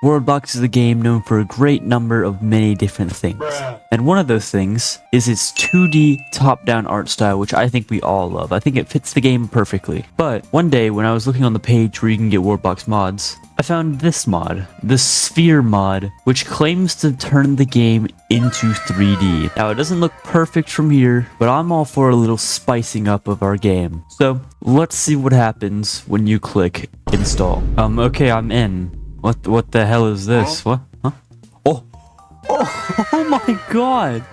WorldBox is a game known for a great number of many different things. And one of those things is its 2D top-down art style, which I think we all love. I think it fits the game perfectly. But one day when I was looking on the page where you can get WorldBox mods, I found this mod, the Sphere mod, which claims to turn the game into 3D. Now, it doesn't look perfect from here, but I'm all for a little spicing up of our game. So, let's see what happens when you click install. Okay, I'm in. What the hell is this? What? Huh? Oh! Oh my god!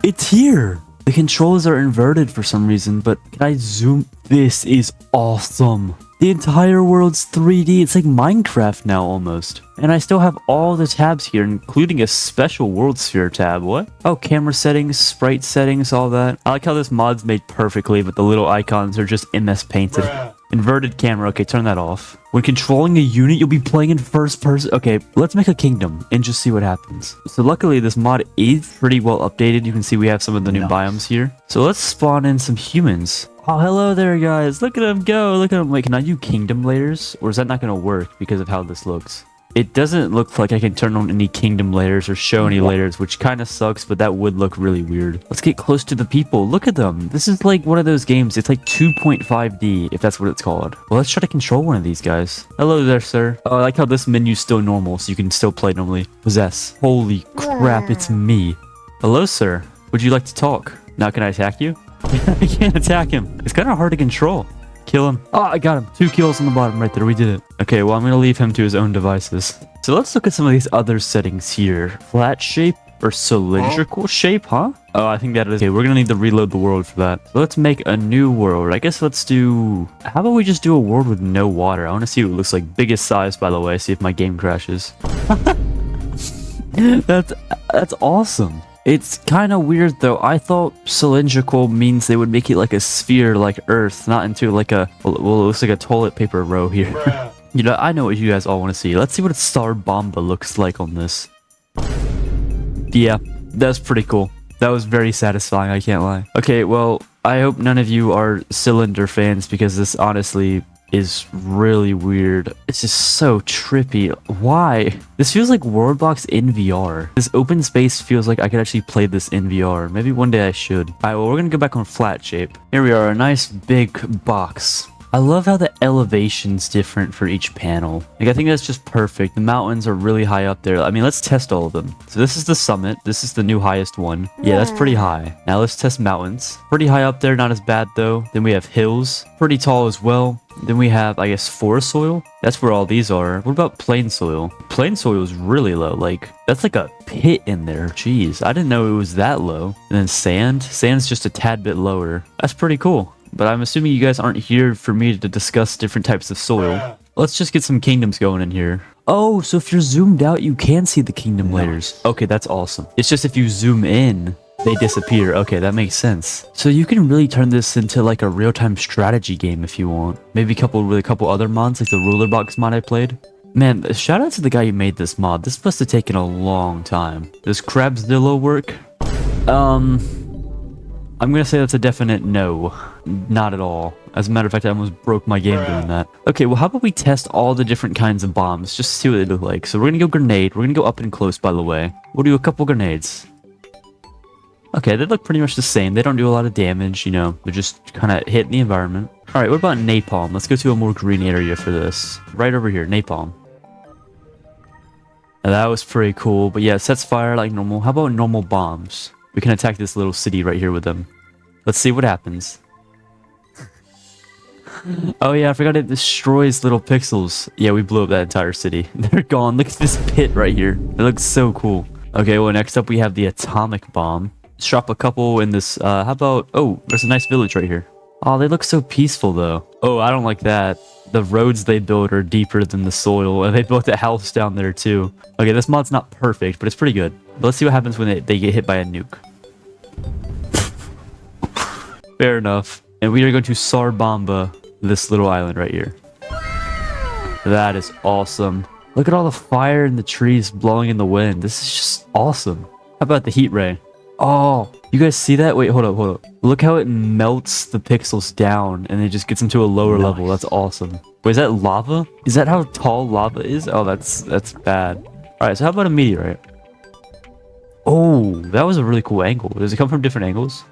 It's here! The controls are inverted for some reason, but can I zoom? This is awesome! The entire world's 3D. It's like Minecraft now almost. And I still have all the tabs here, including a special World Sphere tab. What? Oh, camera settings, sprite settings, all that. I like how this mod's made perfectly, but the little icons are just MS painted. Inverted camera. Okay, turn that off. When controlling a unit, you'll be playing in first person. Okay, let's make a kingdom and just see what happens. So luckily, this mod is pretty well updated. You can see we have some of the new biomes here. So let's spawn in some humans. Oh, hello there, guys. Look at them go. Look at them. Wait, can I do kingdom layers? Or is that not going to work because of how this looks? It doesn't look like I can turn on any kingdom layers or show any layers, which kind of sucks, but that would look really weird. Let's get close to the people. Look at them. This is like one of those games. It's like 2.5D, if that's what it's called. Well, let's try to control one of these guys. Hello there, sir. Oh, I like how this menu's still normal, so you can still play normally. Possess. Holy crap, it's me. Hello, sir. Would you like to talk? Now, can I attack you? I can't attack him. It's kind of hard to control. Kill him. Oh, I got him. 2 kills on the bottom right there. We did it. Okay, well, I'm going to leave him to his own devices. So let's look at some of these other settings here. Flat shape or cylindrical shape, huh? Oh, I think that is... Okay, we're going to need to reload the world for that. So let's make a new world. I guess let's do... How about we just do a world with no water? I want to see what it looks like. Biggest size, by the way. See if my game crashes. That's awesome. It's kind of weird though. I thought cylindrical means they would make it like a sphere like Earth, not into like a, well, it looks like a toilet paper row here. You know, I know what you guys all want to see. Let's see what a star bomba looks like on this. Yeah, that's pretty cool. That was very satisfying, I can't lie. Okay, well, I hope none of you are cylinder fans because this honestly is really weird. It's just so trippy. Why? This feels like WorldBox in VR. This open space feels like I could actually play this in VR. Maybe one day I should. Alright, well, we're gonna go back on flat shape. Here we are, a nice big box. I love how the elevation's different for each panel. Like, I think that's just perfect. The mountains are really high up there. I mean, let's test all of them. So this is the summit. This is the new highest one. Yeah, that's pretty high. Now let's test mountains. Pretty high up there, not as bad though. Then we have hills. Pretty tall as well. Then we have, I guess, forest soil. That's where all these are. What about plain soil? Plain soil is really low. Like, that's like a pit in there. Jeez, I didn't know it was that low. And then sand. Sand's just a tad bit lower. That's pretty cool. But I'm assuming you guys aren't here for me to discuss different types of soil. Let's just get some kingdoms going in here. Oh, so if you're zoomed out, you can see the kingdom layers. Okay, that's awesome. It's just if you zoom in, they disappear. Okay, that makes sense. So you can really turn this into like a real-time strategy game if you want. Maybe a couple other mods, like the WorldBox mod I played. Man, shout out to the guy who made this mod. This must have taken a long time. Does Crabzilla work? I'm gonna say that's a definite no. Not at all. As a matter of fact, I almost broke my game doing that. Okay, well, how about we test all the different kinds of bombs, just to see what they look like. So we're gonna go grenade. We're gonna go up and close, by the way. We'll do a couple grenades. Okay, they look pretty much the same. They don't do a lot of damage, you know. They're just kind of hitting the environment. Alright, what about napalm? Let's go to a more green area for this. Right over here, napalm. Now, that was pretty cool, but yeah, it sets fire like normal. How about normal bombs? We can attack this little city right here with them. Let's see what happens. Oh yeah, I forgot it destroys little pixels. Yeah, we blew up that entire city. They're gone. Look at this pit right here. It looks so cool. Okay, well, next up we have the atomic bomb. Let's drop a couple in this, how about... Oh, there's a nice village right here. Oh, they look so peaceful, though. Oh, I don't like that. The roads they build are deeper than the soil, and they built a house down there, too. Okay, this mod's not perfect, but it's pretty good. But let's see what happens when they get hit by a nuke. Fair enough. And we are going to Sarbamba, this little island right here. That is awesome. Look at all the fire in the trees blowing in the wind. This is just awesome. How about the heat ray? Oh, you guys see that? Wait, hold up. Look how it melts the pixels down and it just gets them to a lower level. That's awesome. Wait, is that lava? Is that how tall lava is? Oh, that's bad. All right, so how about a meteorite? Oh, that was a really cool angle. Does it come from different angles?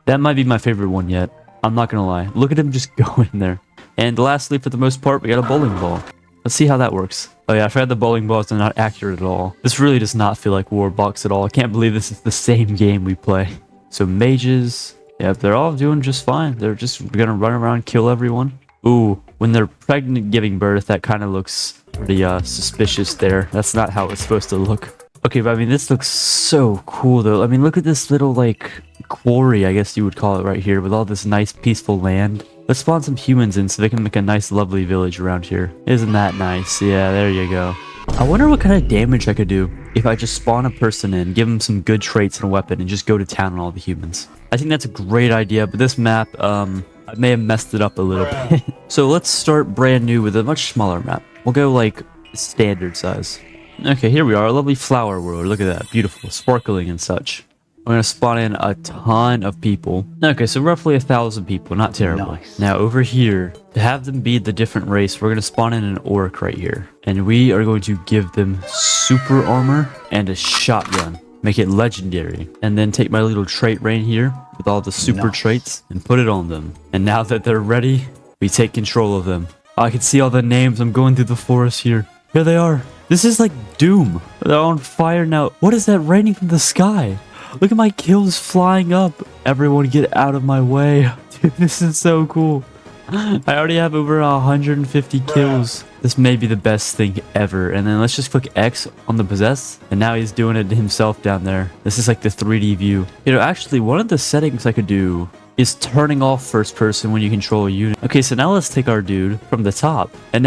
That might be my favorite one yet. I'm not gonna lie. Look at him just go in there. And lastly, for the most part, we got a bowling ball. Let's see how that works. Oh yeah, I forgot the bowling balls are not accurate at all. This really does not feel like WorldBox at all. I can't believe this is the same game we play. So mages, yeah, they're all doing just fine. They're just gonna run around, kill everyone. Ooh, when they're pregnant giving birth, that kind of looks pretty suspicious there. That's not how it's supposed to look. Okay, but I mean, this looks so cool though. I mean, look at this little like quarry, I guess you would call it right here, with all this nice peaceful land. Let's spawn some humans in so they can make a nice lovely village around here. Isn't that nice? Yeah, there you go. I wonder what kind of damage I could do if I just spawn a person in, give them some good traits and a weapon, and just go to town on all the humans. I think that's a great idea, but this map, I may have messed it up a little bit. So let's start brand new with a much smaller map. We'll go like standard size. Okay, here we are, a lovely flower world. Look at that, beautiful, sparkling and such. We're gonna spawn in a ton of people. Okay, so roughly 1,000 people, not terrible. Nice. Now over here, to have them be the different race, we're gonna spawn in an orc right here. And we are going to give them super armor and a shotgun. Make it legendary. And then take my little trait right here with all the super traits and put it on them. And now that they're ready, we take control of them. I can see all the names. I'm going through the forest here. Here they are. This is like Doom. They're on fire now. What is that raining from the sky? Look at my kills flying up. Everyone get out of my way. Dude, this is so cool. I already have over 150 kills. This may be the best thing ever. And then let's just click X on the possess. And now he's doing it himself down there. This is like the 3D view. You know, actually, one of the settings I could do is turning off first person when you control a unit. Okay, so now let's take our dude from the top. And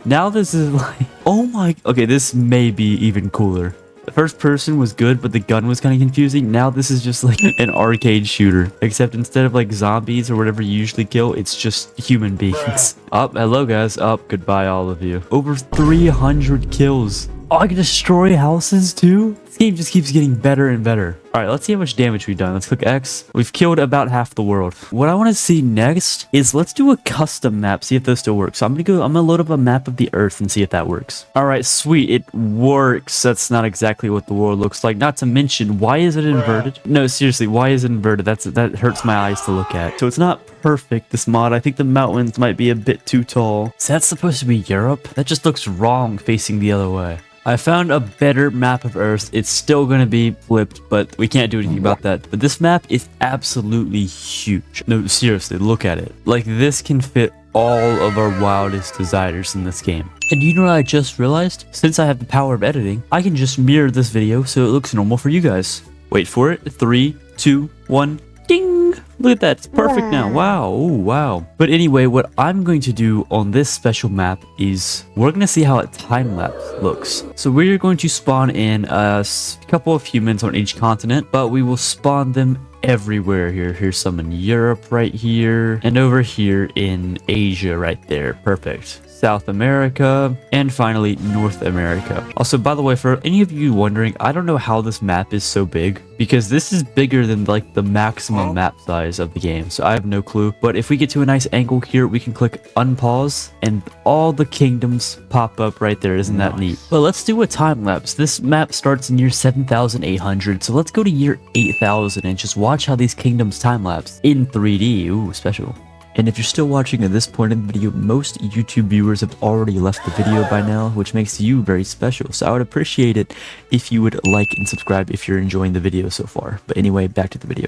now this is like, oh my, okay, this may be even cooler. The first person was good, but the gun was kind of confusing. Now this is just like an arcade shooter, except instead of like zombies or whatever you usually kill, it's just human beings. Hello guys. Goodbye all of you. Over 300 kills. Oh, I can destroy houses too? This game just keeps getting better and better. All right, let's see how much damage we've done. Let's click X. We've killed about half the world. What I want to see next is let's do a custom map, see if those still work. So I'm gonna load up a map of the Earth and see if that works. All right, sweet, it works. That's not exactly what the world looks like. Not to mention, why is it inverted? No, seriously, why is it inverted? That hurts my eyes to look at. So it's not perfect, this mod. I think the mountains might be a bit too tall. Is that supposed to be Europe? That just looks wrong facing the other way. I found a better map of Earth. It's still going to be flipped, but we can't do anything about that. But this map is absolutely huge. No, seriously, look at it. Like, this can fit all of our wildest desires in this game. And you know what I just realized? Since I have the power of editing, I can just mirror this video so it looks normal for you guys. Wait for it. 3, 2, 1. Ding! Look at that, it's perfect now. Wow, ooh, wow. But anyway, what I'm going to do on this special map is we're going to see how a time-lapse looks. So we're going to spawn in a couple of humans on each continent, but we will spawn them everywhere here. Here's some in Europe right here, and over here in Asia right there. Perfect. South America, and finally North America. Also, by the way, for any of you wondering, I don't know how this map is so big, because this is bigger than like the maximum map size of the game, so I have no clue. But if we get to a nice angle here, we can click unpause and all the kingdoms pop up right there. Isn't that neat? But let's do a time lapse. This map starts in year 7,800, so let's go to year 8,000 and just watch how these kingdoms time lapse in 3D. Ooh, special. And if you're still watching at this point in the video, most YouTube viewers have already left the video by now, which makes you very special. So I would appreciate it if you would like and subscribe if you're enjoying the video so far. But anyway, back to the video.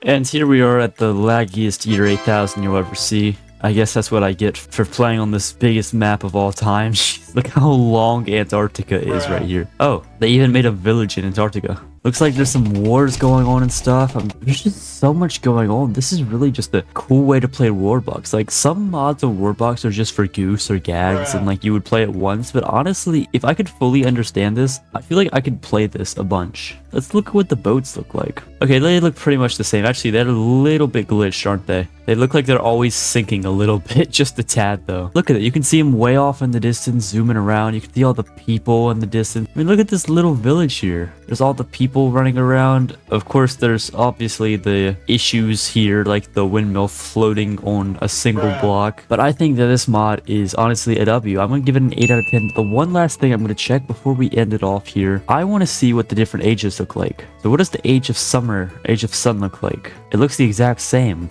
And here we are at the laggiest year 8,000 you'll ever see. I guess that's what I get for playing on this biggest map of all time. Look how long Antarctica is right here. Oh, they even made a village in Antarctica. Looks like there's some wars going on and stuff. There's just so much going on. This is really just a cool way to play WorldBox. Like, some mods of WorldBox are just for goose or gags, and like you would play it once. But honestly, if I could fully understand this, I feel like I could play this a bunch. Let's look at what the boats look like. Okay, they look pretty much the same. Actually, they're a little bit glitched, aren't they? They look like they're always sinking a little bit, just a tad though. Look at it. You can see them way off in the distance, zooming around. You can see all the people in the distance. I mean, look at this little village here. There's all the people running around. Of course, there's obviously the issues here, like the windmill floating on a single block. But I think that this mod is honestly a W. I'm going to give it an 8 out of 10. The one last thing I'm going to check before we end it off here, I want to see what the different ages look like. So what does the age of summer, age of sun look like? It looks the exact same.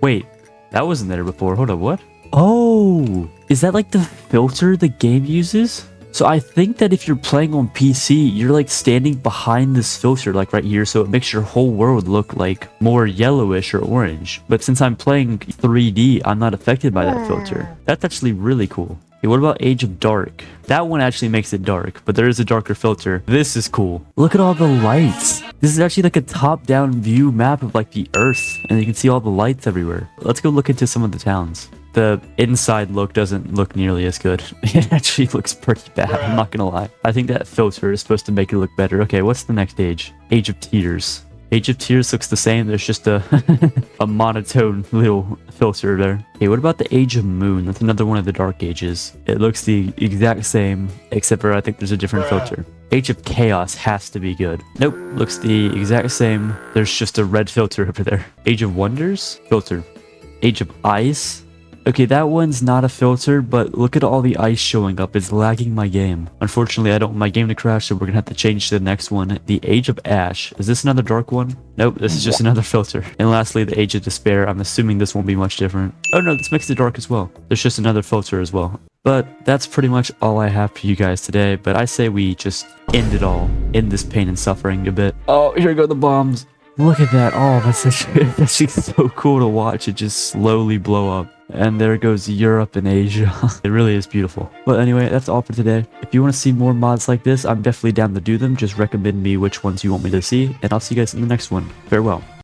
Wait, that wasn't there before. Hold up, what? Oh, is that like the filter the game uses? So I think that if you're playing on PC, you're like standing behind this filter like right here, so it makes your whole world look like more yellowish or orange. But since I'm playing 3D, I'm not affected by that filter. That's actually really cool. Okay, what about Age of Dark? That one actually makes it dark, but there is a darker filter. This is cool. Look at all the lights. This is actually like a top-down view map of like the Earth, and you can see all the lights everywhere. Let's go look into some of the towns. The inside look doesn't look nearly as good. It actually looks pretty bad, I'm not gonna lie. I think that filter is supposed to make it look better. Okay, what's the next age? Age of Tears. Age of Tears looks the same. There's just a a monotone little filter there. Okay, what about the Age of Moon? That's another one of the dark ages. It looks the exact same, except for I think there's a different filter. Age of Chaos has to be good. Nope, looks the exact same. There's just a red filter over there. Age of Wonders? Filter. Age of Ice? Okay, that one's not a filter, but look at all the ice showing up. It's lagging my game. Unfortunately, I don't want my game to crash, so we're gonna have to change to the next one. The Age of Ash. Is this another dark one? Nope, this is just another filter. And lastly, the Age of Despair. I'm assuming this won't be much different. Oh no, this makes it dark as well. There's just another filter as well. But that's pretty much all I have for you guys today. But I say we just end it all. End this pain and suffering a bit. Oh, here go the bombs. Look at that. Oh, that's actually so cool to watch. It just slowly blow up. And there goes Europe and Asia. It really is beautiful. But anyway, that's all for today. If you want to see more mods like this, I'm definitely down to do them. Just recommend me which ones you want me to see. And I'll see you guys in the next one. Farewell.